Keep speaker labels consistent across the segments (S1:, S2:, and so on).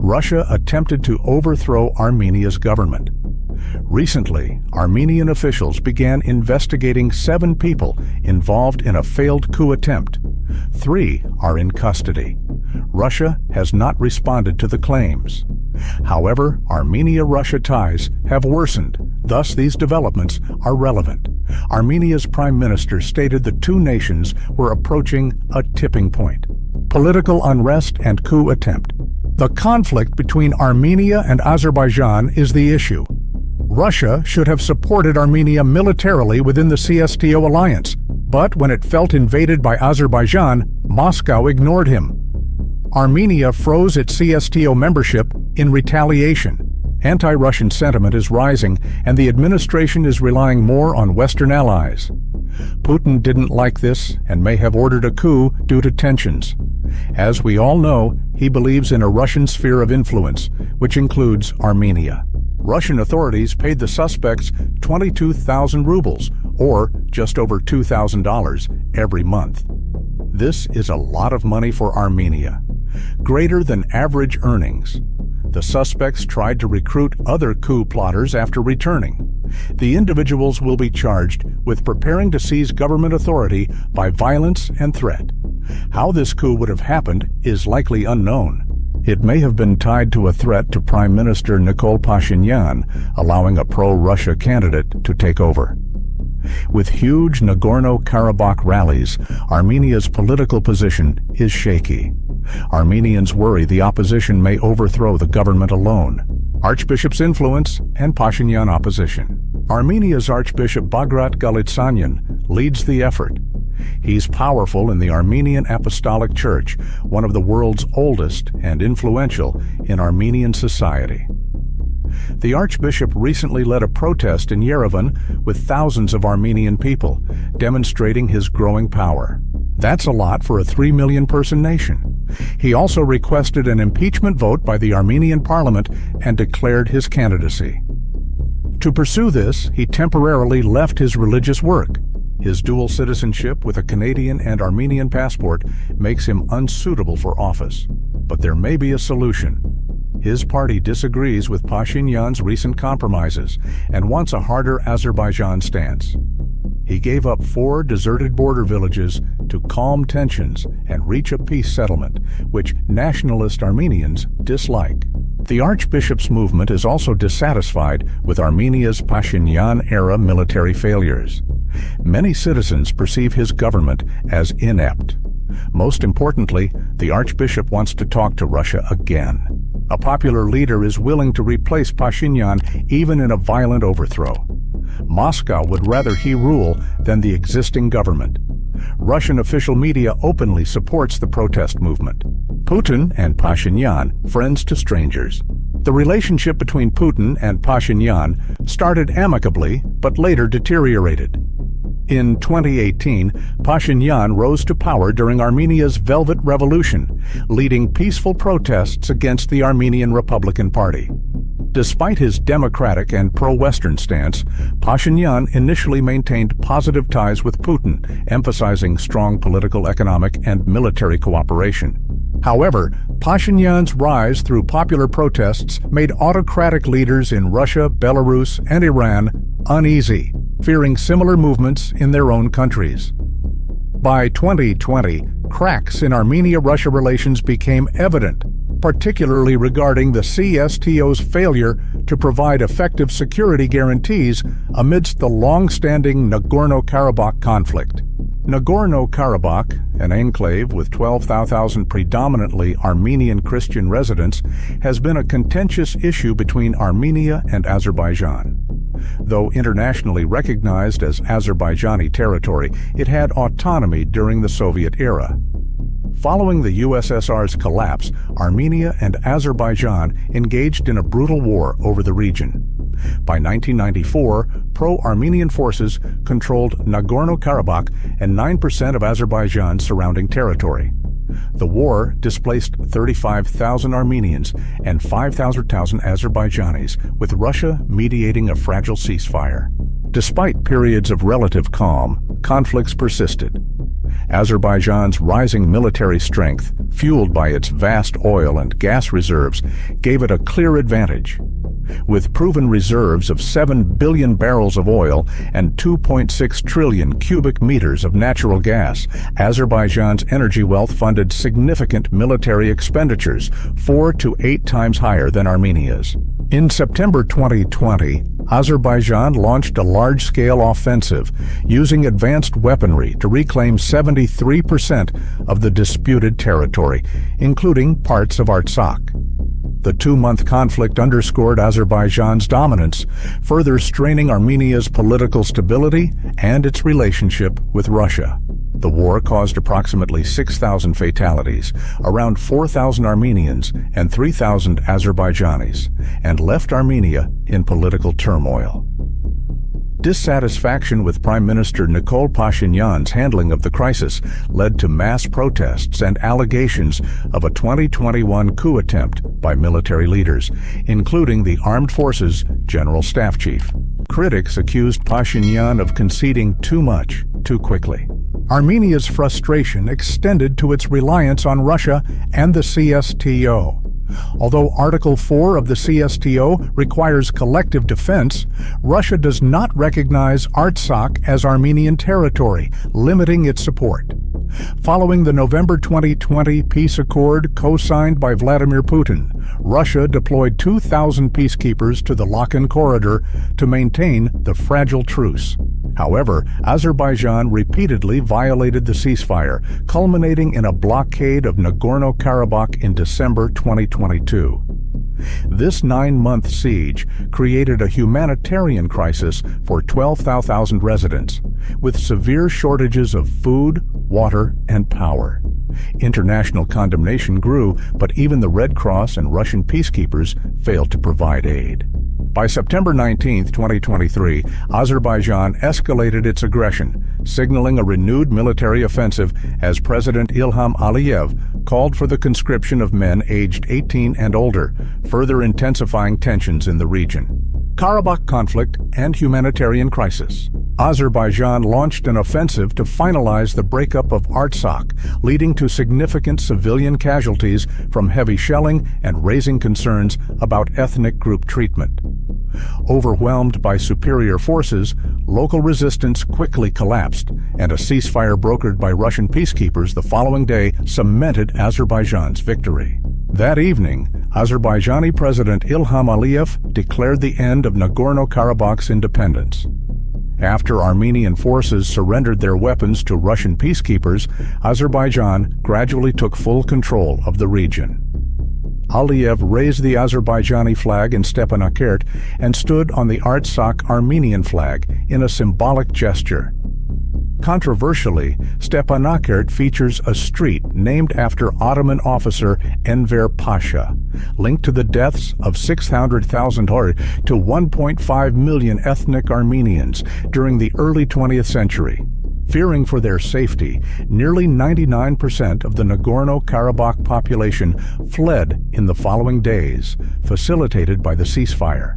S1: Russia attempted to overthrow Armenia's government. Recently, Armenian officials began investigating 7 people involved in a failed coup attempt. 3 are in custody. Russia has not responded to the claims. However, Armenia-Russia ties have worsened, thus these developments are relevant. Armenia's prime minister stated the two nations were approaching a tipping point. Political unrest and coup attempt. The conflict between Armenia and Azerbaijan is the issue. Russia should have supported Armenia militarily within the CSTO alliance, but when it felt invaded by Azerbaijan, Moscow ignored him. Armenia froze its CSTO membership in retaliation. Anti-Russian sentiment is rising, and the administration is relying more on Western allies. Putin didn't like this and may have ordered a coup due to tensions. As we all know, he believes in a Russian sphere of influence, which includes Armenia. Russian authorities paid the suspects 22,000 rubles, or just over $2,000, every month. This is a lot of money for Armenia, greater than average earnings. The suspects tried to recruit other coup plotters after returning. The individuals will be charged with preparing to seize government authority by violence and threat. How this coup would have happened is likely unknown. It may have been tied to a threat to Prime Minister Nikol Pashinyan, allowing a pro-Russia candidate to take over. With huge Nagorno-Karabakh rallies, Armenia's political position is shaky. Armenians worry the opposition may overthrow the government alone. Archbishop's influence and Pashinyan opposition. Armenia's Archbishop Bagrat Galitsanyan leads the effort. He's powerful in the Armenian Apostolic Church, one of the world's oldest and influential in Armenian society. The Archbishop recently led a protest in Yerevan with thousands of Armenian people, demonstrating his growing power. That's a lot for a 3 million-person nation. He also requested an impeachment vote by the Armenian parliament and declared his candidacy. To pursue this, he temporarily left his religious work. His dual citizenship with a Canadian and Armenian passport makes him unsuitable for office. But there may be a solution. His party disagrees with Pashinyan's recent compromises and wants a harder Azerbaijan stance. He gave up 4 deserted border villages to calm tensions and reach a peace settlement, which nationalist Armenians dislike. The Archbishop's movement is also dissatisfied with Armenia's Pashinyan-era military failures. Many citizens perceive his government as inept. Most importantly, the Archbishop wants to talk to Russia again. A popular leader is willing to replace Pashinyan even in a violent overthrow. Moscow would rather he rule than the existing government. Russian official media openly supports the protest movement. Putin and Pashinyan, friends to strangers. The relationship between Putin and Pashinyan started amicably, but later deteriorated. In 2018, Pashinyan rose to power during Armenia's Velvet Revolution, leading peaceful protests against the Armenian Republican Party. Despite his democratic and pro-Western stance, Pashinyan initially maintained positive ties with Putin, emphasizing strong political, economic, and military cooperation. However, Pashinyan's rise through popular protests made autocratic leaders in Russia, Belarus, and Iran uneasy, fearing similar movements in their own countries. By 2020, cracks in Armenia-Russia relations became evident, particularly regarding the CSTO's failure to provide effective security guarantees amidst the long-standing Nagorno-Karabakh conflict. Nagorno-Karabakh, an enclave with 12,000 predominantly Armenian Christian residents, has been a contentious issue between Armenia and Azerbaijan. Though internationally recognized as Azerbaijani territory, it had autonomy during the Soviet era. Following the USSR's collapse, Armenia and Azerbaijan engaged in a brutal war over the region. By 1994, pro-Armenian forces controlled Nagorno-Karabakh and 9% of Azerbaijan's surrounding territory. The war displaced 35,000 Armenians and 5,000 Azerbaijanis, with Russia mediating a fragile ceasefire. Despite periods of relative calm, conflicts persisted. Azerbaijan's rising military strength, fueled by its vast oil and gas reserves, gave it a clear advantage. With proven reserves of 7 billion barrels of oil and 2.6 trillion cubic meters of natural gas, Azerbaijan's energy wealth funded significant military expenditures, 4 to 8 times higher than Armenia's. In September 2020, Azerbaijan launched a large-scale offensive, using advanced weaponry to reclaim 73% of the disputed territory, including parts of Artsakh. The 2-month conflict underscored Azerbaijan's dominance, further straining Armenia's political stability and its relationship with Russia. The war caused approximately 6,000 fatalities, around 4,000 Armenians and 3,000 Azerbaijanis, and left Armenia in political turmoil. Dissatisfaction with Prime Minister Nikol Pashinyan's handling of the crisis led to mass protests and allegations of a 2021 coup attempt by military leaders, including the Armed Forces General Staff Chief. Critics accused Pashinyan of conceding too much, too quickly. Armenia's frustration extended to its reliance on Russia and the CSTO. Although Article 4 of the CSTO requires collective defense, Russia does not recognize Artsakh as Armenian territory, limiting its support. Following the November 2020 peace accord co-signed by Vladimir Putin, Russia deployed 2,000 peacekeepers to the Lakan corridor to maintain the fragile truce. However, Azerbaijan repeatedly violated the ceasefire, culminating in a blockade of Nagorno-Karabakh in December 2022. This 9-month siege created a humanitarian crisis for 12,000 residents, with severe shortages of food, water, and power. International condemnation grew, but even the Red Cross and Russian peacekeepers failed to provide aid. By September 19, 2023, Azerbaijan escalated its aggression, signaling a renewed military offensive as President Ilham Aliyev called for the conscription of men aged 18 and older, further intensifying tensions in the region. Karabakh conflict and humanitarian crisis. Azerbaijan launched an offensive to finalize the breakup of Artsakh, leading to significant civilian casualties from heavy shelling and raising concerns about ethnic group treatment. Overwhelmed by superior forces, local resistance quickly collapsed, and a ceasefire brokered by Russian peacekeepers the following day cemented Azerbaijan's victory. That evening, Azerbaijani President Ilham Aliyev declared the end of Nagorno-Karabakh's independence. After Armenian forces surrendered their weapons to Russian peacekeepers, Azerbaijan gradually took full control of the region. Aliyev raised the Azerbaijani flag in Stepanakert and stood on the Artsakh Armenian flag in a symbolic gesture. Controversially, Stepanakert features a street named after Ottoman officer Enver Pasha, linked to the deaths of 600,000 to 1.5 million ethnic Armenians during the early 20th century. Fearing for their safety, nearly 99% of the Nagorno-Karabakh population fled in the following days, facilitated by the ceasefire.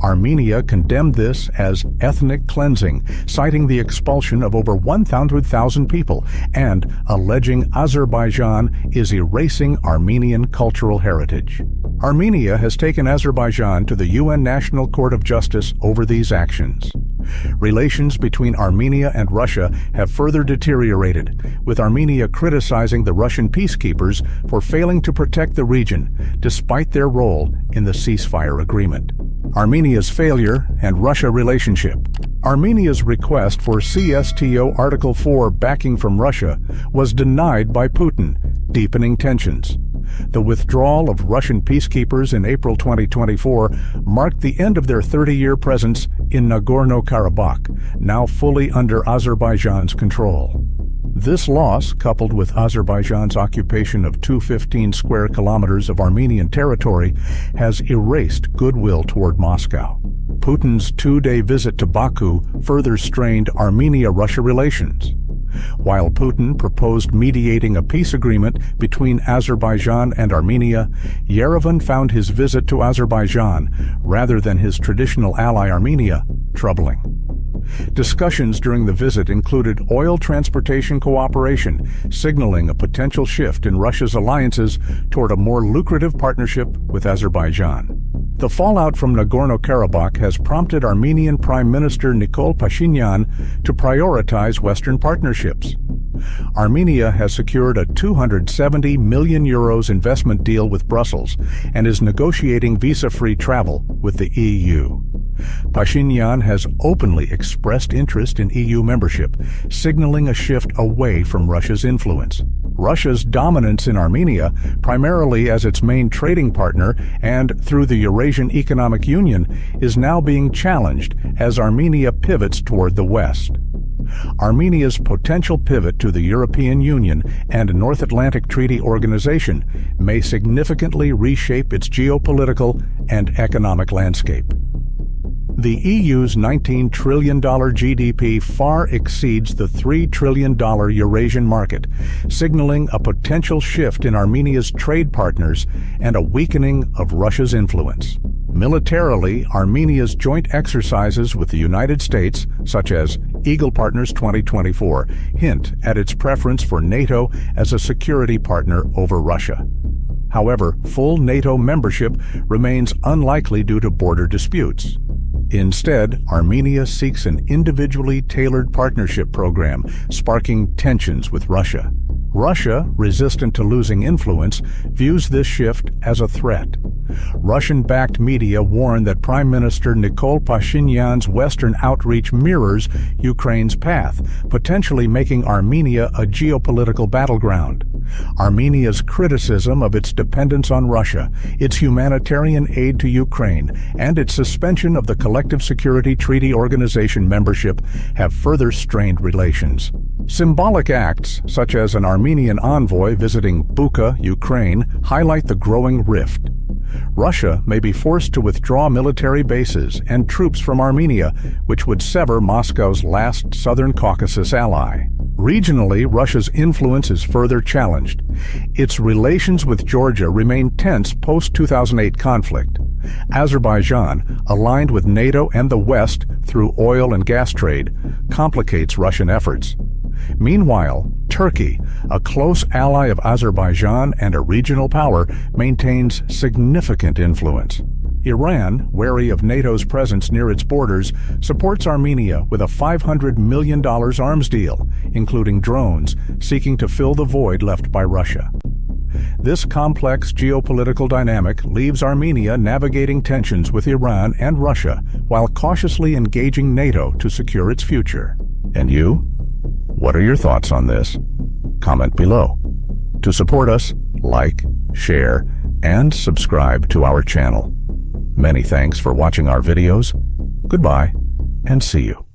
S1: Armenia condemned this as ethnic cleansing, citing the expulsion of over 100,000 people and alleging Azerbaijan is erasing Armenian cultural heritage. Armenia has taken Azerbaijan to the UN National Court of Justice over these actions. Relations between Armenia and Russia have further deteriorated, with Armenia criticizing the Russian peacekeepers for failing to protect the region, despite their role in the ceasefire agreement. Armenia's failure and Russia relationship. Armenia's request for CSTO Article 4 backing from Russia was denied by Putin, deepening tensions. The withdrawal of Russian peacekeepers in April 2024 marked the end of their 30-year presence in Nagorno-Karabakh, now fully under Azerbaijan's control. This loss, coupled with Azerbaijan's occupation of 215 square kilometers of Armenian territory, has erased goodwill toward Moscow. Putin's 2-day visit to Baku further strained Armenia-Russia relations. While Putin proposed mediating a peace agreement between Azerbaijan and Armenia, Yerevan found his visit to Azerbaijan, rather than his traditional ally Armenia, troubling. Discussions during the visit included oil transportation cooperation, signaling a potential shift in Russia's alliances toward a more lucrative partnership with Azerbaijan. The fallout from Nagorno-Karabakh has prompted Armenian Prime Minister Nikol Pashinyan to prioritize Western partnerships. Armenia has secured a €270 million investment deal with Brussels and is negotiating visa-free travel with the EU. Pashinyan has openly expressed interest in EU membership, signaling a shift away from Russia's influence. Russia's dominance in Armenia, primarily as its main trading partner and through the Eurasian Economic Union, is now being challenged as Armenia pivots toward the West. Armenia's potential pivot to the European Union and North Atlantic Treaty Organization may significantly reshape its geopolitical and economic landscape. The EU's $19 trillion GDP far exceeds the $3 trillion Eurasian market, signaling a potential shift in Armenia's trade partners and a weakening of Russia's influence. Militarily, Armenia's joint exercises with the United States, such as Eagle Partners 2024, hint at its preference for NATO as a security partner over Russia. However, full NATO membership remains unlikely due to border disputes. Instead, Armenia seeks an individually tailored partnership program, sparking tensions with Russia. Russia, resistant to losing influence, views this shift as a threat. Russian-backed media warn that Prime Minister Nikol Pashinyan's Western outreach mirrors Ukraine's path, potentially making Armenia a geopolitical battleground. Armenia's criticism of its dependence on Russia, its humanitarian aid to Ukraine, and its suspension of the Collective Security Treaty Organization membership have further strained relations. Symbolic acts, such as an Armenian envoy visiting Bucha, Ukraine, highlight the growing rift. Russia may be forced to withdraw military bases and troops from Armenia, which would sever Moscow's last Southern Caucasus ally. Regionally, Russia's influence is further challenged. Its relations with Georgia remain tense post-2008 conflict. Azerbaijan, aligned with NATO and the West through oil and gas trade, complicates Russian efforts. Meanwhile, Turkey, a close ally of Azerbaijan and a regional power, maintains significant influence. Iran, wary of NATO's presence near its borders, supports Armenia with a $500 million arms deal, including drones, seeking to fill the void left by Russia. This complex geopolitical dynamic leaves Armenia navigating tensions with Iran and Russia while cautiously engaging NATO to secure its future. And you? What are your thoughts on this? Comment below. To support us, like, share, and subscribe to our channel. Many thanks for watching our videos. Goodbye, and see you.